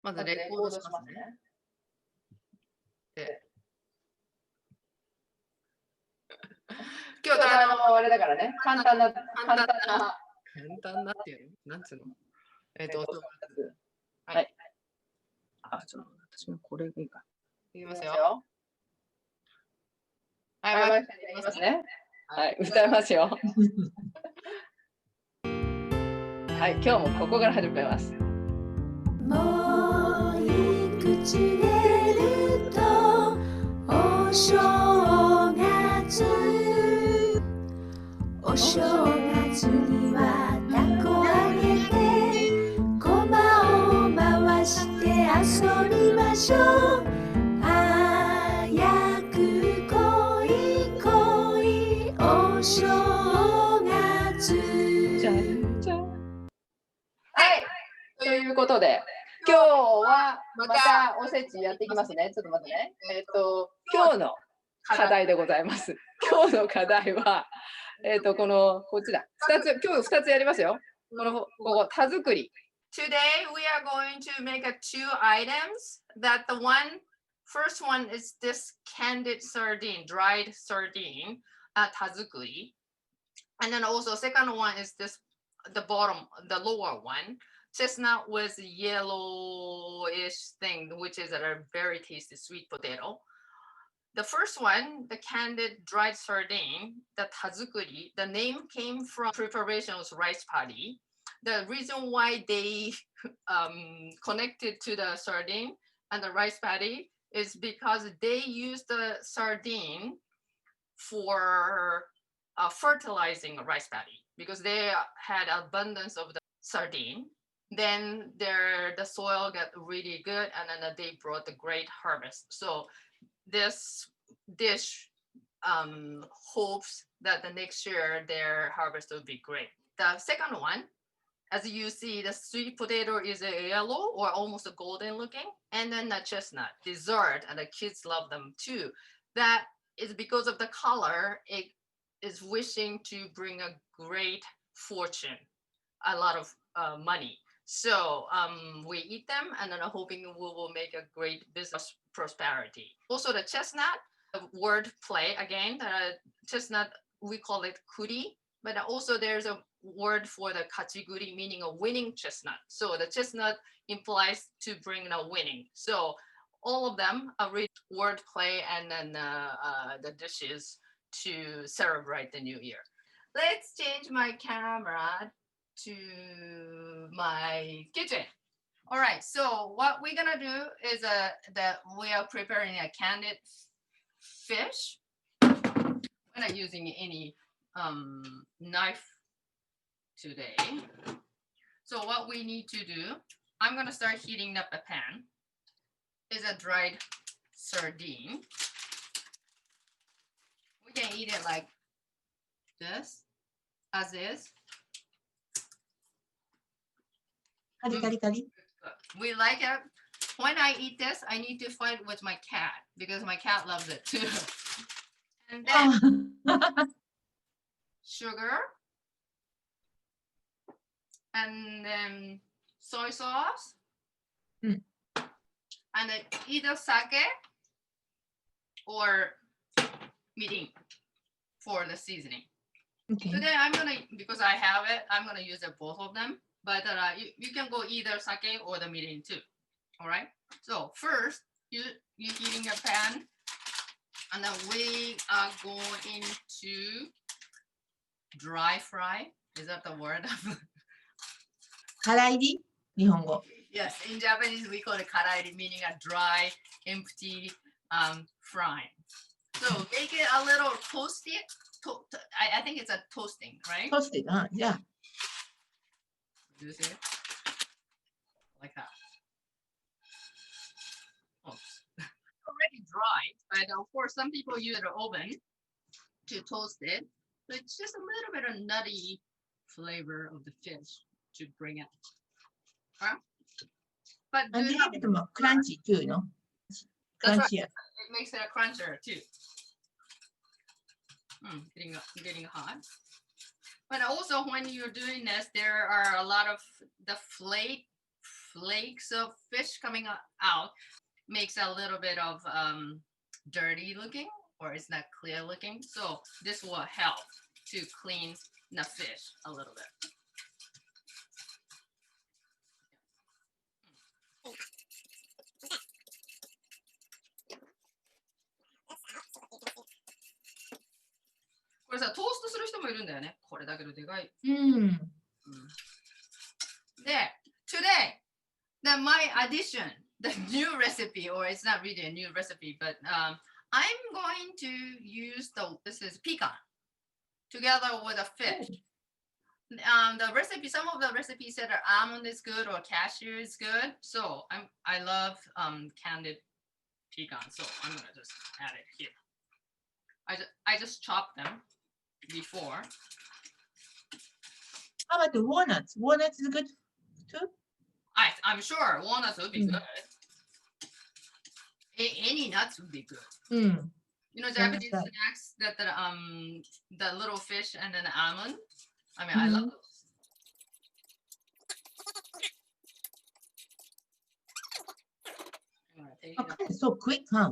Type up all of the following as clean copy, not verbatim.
まずレコードしますね。で今日あれだからね、簡単なっていうのなんつうのお正月。はい。ちょっと私もこれがいいか。いきますよ。はい、いきますね。はい、歌いますよ。はい、今日もここから始めます。もういくつ寝るとお正月にはたこあげてこまを回して遊びましょう。早く来い来いお正月。はい、ということで今日はまたおせちやっていきますね。ちょっと待ってね。今日の課題でございます。今日の課題はこっちだ。今日2つやりますよ。ここ田作り。Today we are going to make two items. That the first one is this candied sardine, dried sardine, Tazukuri. And then also second one is the lower one, chestnut with yellowish thing, which is a very tasty sweet potato. The first one, the candied dried sardine, the Tazukuri, the name came from preparation of rice patty. The reason why they connected to the sardine and the rice patty is because they use the sardine for fertilizing a rice paddy because they had abundance of the sardine. Then the soil got really good, and then they brought the great harvest. So this dish hopes that the next year their harvest will be great. The second one, as you see, the sweet potato is a yellow or almost a golden looking, and then the chestnut dessert, and the kids love them too. That is because of the color. It is wishing to bring a great fortune, a lot of money. So we eat them, and then hoping we will make a great business prosperity. Also the chestnut, word play again. Chestnut, we call it Kuri, but also there's a word for the kachiguri, meaning a winning chestnut. So the chestnut implies to bring a winning. So all of them are really word play, and then the dishes to celebrate the new year. Let's change my camera to my kitchen. All right, so what we're gonna do is that we are preparing a candied fish. We're not using any knife today. So what we need to do, I'm gonna start heating up a pan. Is a dried sardine. We can eat it like this, as is. We like it. When I eat this, I need to fight with my cat because my cat loves it too. And then sugar, and then soy sauce, and then either sake or mirin for the seasoning. Okay. Today I'm gonna, because I have it, I'm gonna use both of them. But you can go either sake or the mirin too. All right. So first, you're heating a pan, and then we are going to dry fry. Is that the word? からいり? 日本語. Yes, in Japanese we call it karairi, meaning a dry, empty frying. So make it a little toasty. I think it's a toasting, right? Toasted, yeah. You see it? Like that. Oops. Already dry, but of course some people use the oven to toast it. So it's just a little bit of nutty flavor of the fish to bring it. Huh? But crunchy too, no? That's right. It makes it a cruncher too. Getting hot. But also when you're doing this, there are a lot of the flakes of fish coming out makes a little bit of dirty looking, or it's not clear looking. So this will help to clean the fish a little bit.これさ、トーストする人もいるんだよね。これだけどでかい。で、today, my addition, the new recipe, or it's not really a new recipe, but I'm going to use this is pecan together with a fish. The recipe, some of the recipes said that almond is good or cashew is good. So I love candied pecan. So I'm gonna just add it here. I just chopped them before. How about the walnuts? Walnuts is good too? I'm sure walnuts would be good. Any nuts would be good. You know, Japanese snacks that the little fish and then almond. I mean, I love those. Okay, so quick, huh?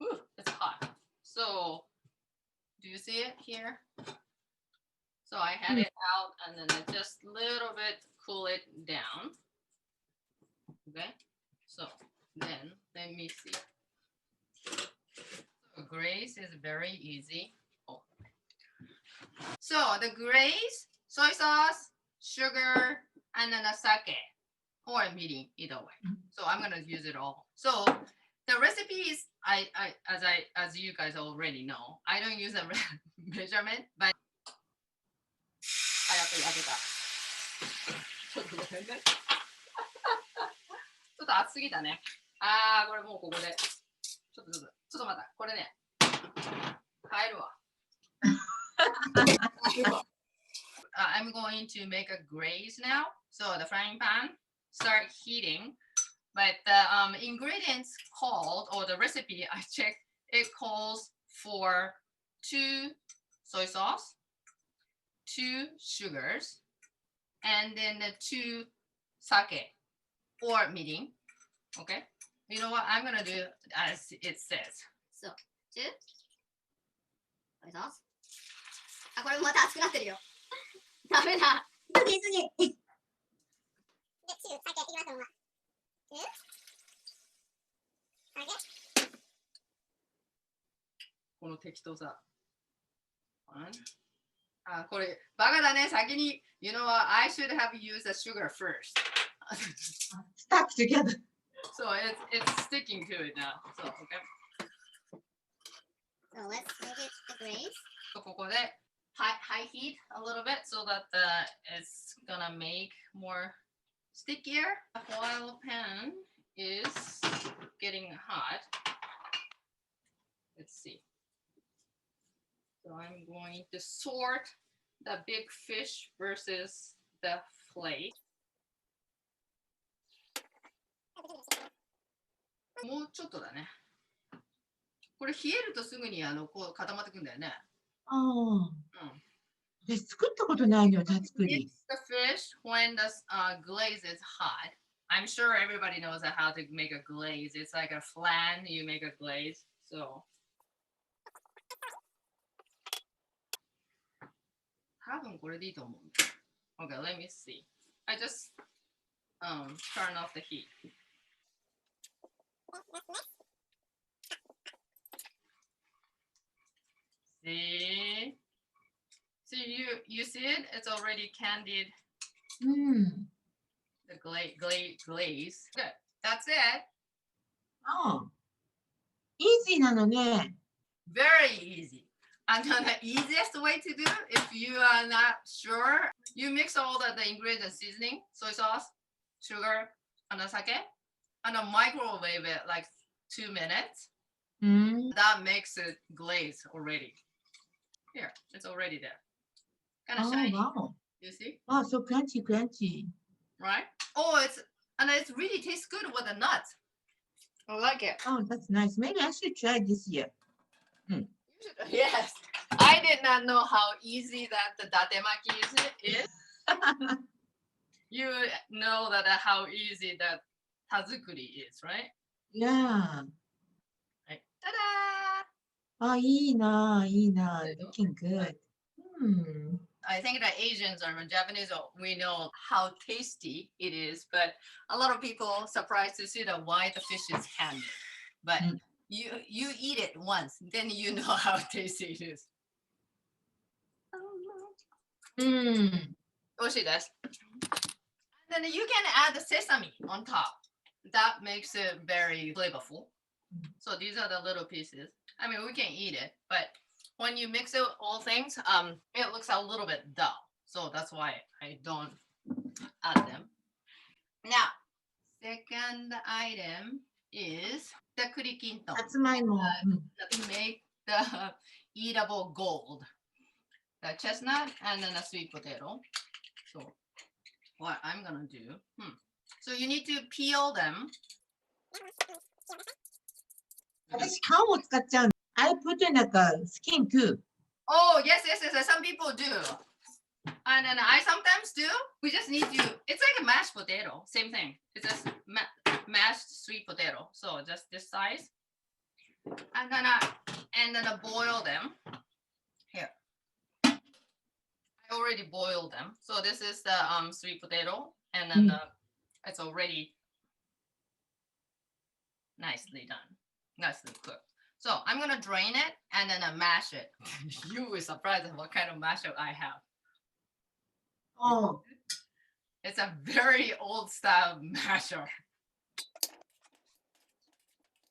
Ooh, it's hot. So, do you see it here? So I had it out and then I just a little bit cool it down. Okay, so then let me see. So glaze is very easy. Oh. So the glaze, soy sauce, sugar, and then a sake or mirin, either way. So I'm gonna use it all. So the recipe is as you guys already know, I don't use a measurement, but やっぱり開けた。ちょっとごめんね。ちょっと熱すぎたね。これもうここで。ちょっと待った。これね。変えるわ。I'm going to make a glaze now. So the frying pan start heating. But the ingredients called, or the recipe I checked, it calls for 2 soy sauce, 2 sugars, and then 2 sake or mirin. Okay. You know what? I'm gonna do as it says. So 2 soy sauce. これまた熱くなってるよ。ダメだ。次。で、2 酒いきますもん。この適当さ。これバカだね。先に You know what? I should have used the sugar first. Stuck together. So it's sticking to it now. So okay. So let's make it a glaze. ここで high heat a little bit so that it's gonna make more stickier. While pan is getting hot. Let's see. So I'm going to sort the big fish versus the flake. もうちょっとだね。これ冷えるとすぐにこう固まってくんだよね。私作ったことないのよ、タツクリ。 Mix the fish when the glaze is hot. I'm sure everybody knows how to make a glaze. It's like a flan, you make a glaze. So 多分これでいいと思う。Okay, let me see. I just turn off the heat. See? See, you see it? It's already candied. The glaze. Good. That's it. Easy なのね。 Very easy. And then the easiest way to do, if you are not sure, you mix all the ingredients, seasoning, soy sauce, sugar, and the sake, and microwave it like 2 minutes. That makes it glaze already. Here, it's already there. Kind of shiny. Wow. You see? Wow, so crunchy. Right? Oh, it really tastes good with the nuts. I like it. Oh, that's nice. Maybe I should try this year. Yes. I did not know how easy that the datemaki is. You know that how easy that Tazukuri is, right? Yeah. はい。ただあ、いいな、いいな。Looking good. I think that Asians or Japanese, we know how tasty it is, but a lot of people surprised to see that why the fish is candy. But you eat it once, then you know how tasty it is. 美味しいです。And then you can add the sesame on top. That makes it very flavorful. So these are the little pieces. I mean, we can eat it, but when you mix it all things, it looks a little bit dull. So that's why I don't add them. Now, second item is the Kuri Kinton. さつまいも。That make the eatable gold. The chestnut and then a sweet potato. So what I'm gonna do, so you need to peel them. 私、皮を使っちゃう。I put in like a skin too. Oh, yes. Some people do. And then I sometimes do. We just need to, it's like a mashed potato. Same thing. It's just mashed sweet potato. So just this size. And then I boil them. Here. I already boiled them. So this is the sweet potato. And then it's already nicely done. Nicely cooked. So I'm gonna drain it and then I mash it. You will be surprised at what kind of masher I have. Oh. It's a very old style masher.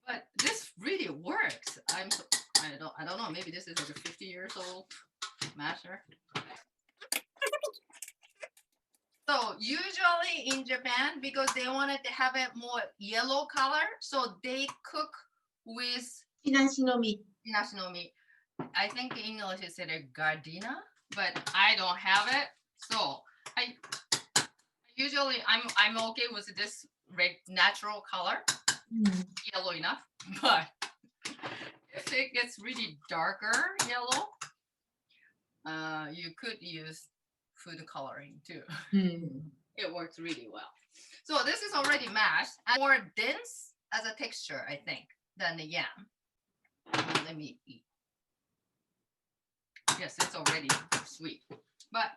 But this really works. I don't know, maybe this is like a 50 years old masher. So usually in Japan, because they wanted to have it more yellow color, so they cook with ひなしの実。 Inashinomi. I think in English it's said a gardenia, but I don't have it. So I usually I'm okay with this natural color, yellow enough. But if it gets really darker yellow, you could use food coloring too. It works really well. So this is already mashed and more dense as a texture, I think, than the yam. Let me eat. Yes, it's already sweet, but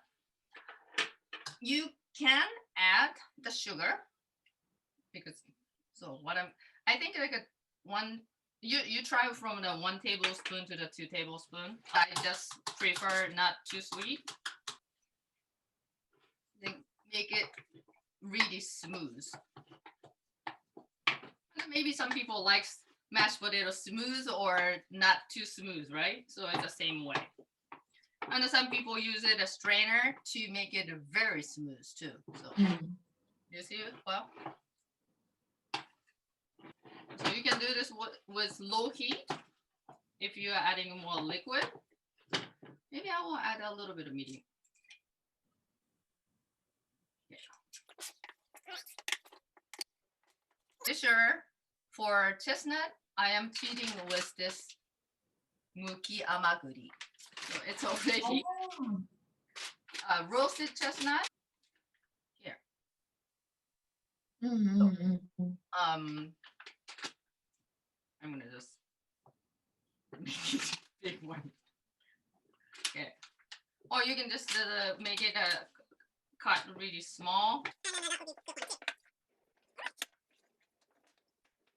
you can add the sugar because I think like you try from the 1 tablespoon to the 2 tablespoon. I just prefer not too sweet. Then make it really smooth. Maybe some people like mashed potato smooth or not too smooth, right? So it's the same way. And some people use a strainer to make it very smooth too. So you see it well? So you can do this with low heat if you are adding more liquid. Maybe I will add a little bit of medium. Sure, for chestnut, I am cheating with this muki amaguri. So it's already roasted chestnut. Here. I'm gonna just make it a big one. Okay. Or you can just make it cut really small.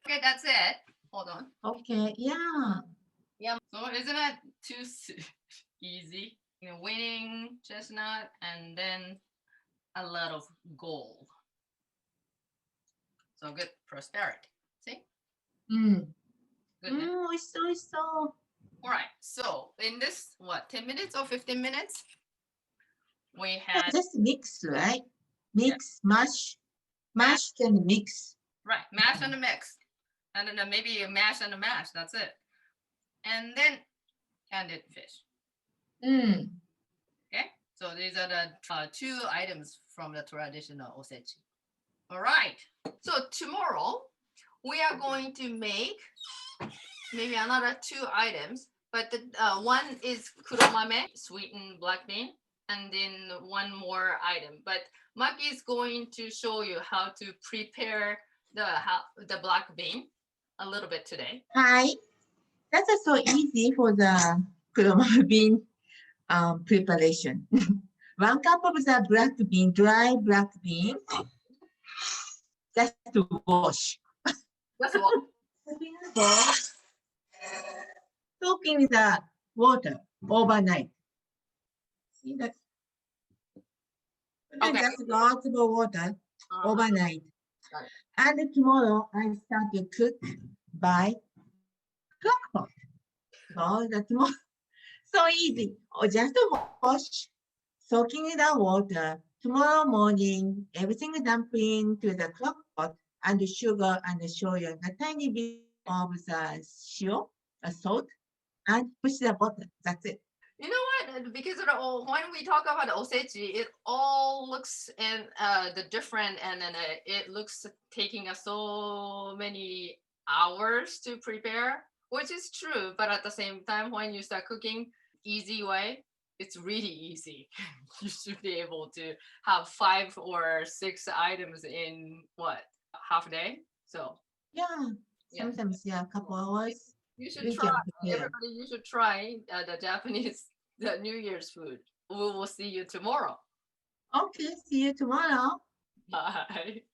Okay, that's it. Hold on. Okay, yeah. Yeah. So isn't it too easy? Winning chestnut and then a lot of gold. So good prosperity. See? Good. 美味しそう、美味しそう。 All right. So in this, 10 minutes or 15 minutes? We had Just mix, right? Mix, mash, mash and mix. right, mash and mix. And then maybe a mash and a mash. That's it. And then candied fish. Okay. So these are the 2 items from the traditional osechi. All right. So tomorrow we are going to make maybe another 2 items, but the one is kuromame, sweetened black bean, and then one more item. But Maki is going to show you how to prepare the black bean a little bit today. Hi. That's so easy for the kuroma bean preparation. 1 cup of the black bean, dry black bean. Just to wash. That's what. Soaking the water overnight. See that? Okay. Just lots of water overnight. Got it. And tomorrow I start to cook by clock. So that's more so easy. Or just wash, soaking in the water. Tomorrow morning, everything dumping to the crock pot and the sugar and the shoyu, a tiny bit of the shio, salt, and push the button. That's it. You know what? Because when we talk about osechi, it all looks and the different, and then it looks taking us so many hours to prepare, which is true. But at the same time, when you start cooking easy way, it's really easy. You should be able to have 5 or 6 items in what, half a day? So Yeah, yeah. sometimes a couple hours. You should We try. can prepare. Everybody, you should try the Japanese the New Year's food. We will see you tomorrow. Okay, see you tomorrow. Bye.